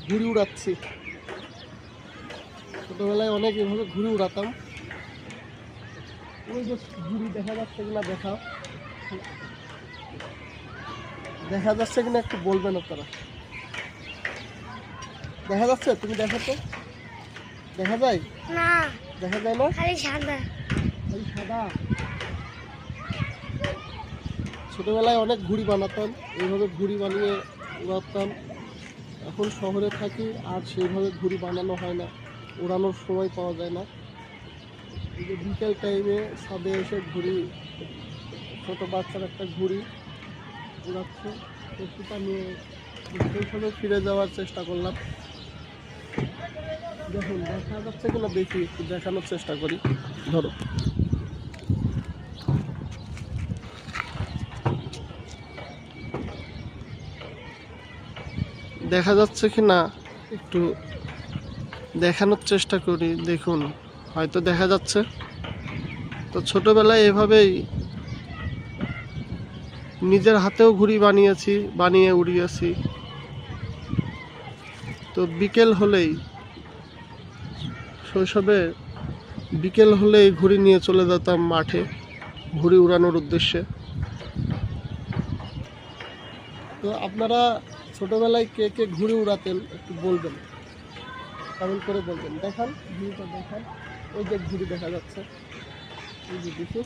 ঘুড়ি উড়াচ্ছি। ছোটবেলায় অনেক এভাবে ঘুড়ি উড়াতাম। ওই যে ঘুড়ি দেখা যাচ্ছে কিনা দেখাও, দেখা যাচ্ছে কিনা একটু বলবেন আপনারা। দেখা যাচ্ছে? তুমি দেখো তো, দেখা যায় না, দেখা যায় না, খালি সাদা। খালি সাদা। ছোটবেলায় অনেক ঘুড়ি বানাতাম, এইভাবে ঘুড়ি বানিয়ে উড়াতাম। এখন শহরে থাকি আর সেইভাবে ঘুড়ি বানানো হয় না, উড়ানোর সময় পাওয়া যায় না। এই যে বিকেল টাইমে ছাদে এসে ঘুড়ি, ছোট বাচ্চার একটা ঘুড়ি উড়াচ্ছে, তো সেটা নিয়ে সেইভাবে ফিরে যাওয়ার চেষ্টা করলাম। দেখুন দেখা যাচ্ছে কিনা দেখি, একটু দেখানোর চেষ্টা করি। ধরো, দেখা যাচ্ছে কিনা একটু দেখানোর চেষ্টা করি। দেখুন, হয়তো দেখা যাচ্ছে। তো ছোটবেলায় এভাবেই নিজের হাতেও ঘুড়ি বানিয়েছি, বানিয়ে উড়িয়েছি। তো বিকেল হলেই, শৈশবে বিকেল হলেই ঘুড়ি নিয়ে চলে যেতাম মাঠে ঘুড়ি উড়ানোর উদ্দেশ্যে। তো আপনারা ছোটবেলায় কে কে ঘুড়ি উড়াতেন একটু বলবেন, কমেন্ট করে বলবেন। দেখান ঘুড়িটা, দেখান। ওই যে ঘুড়ি দেখা যাচ্ছে, এই যে দেখি,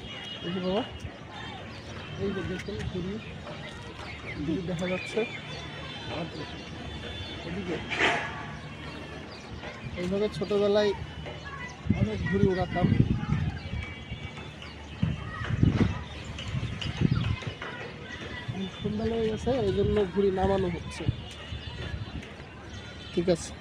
দেখি বাবা, এই যে দেখুন ঘুড়ি, ঘুড়ি দেখা যাচ্ছে। আর এদিকে এইভাবে ছোটবেলায় অনেক ঘুড়ি উড়াতাম। সন্ধ্যা হয়ে গেছে, এই জন্য ঘুড়ি নামানো হচ্ছে। ঠিক আছে।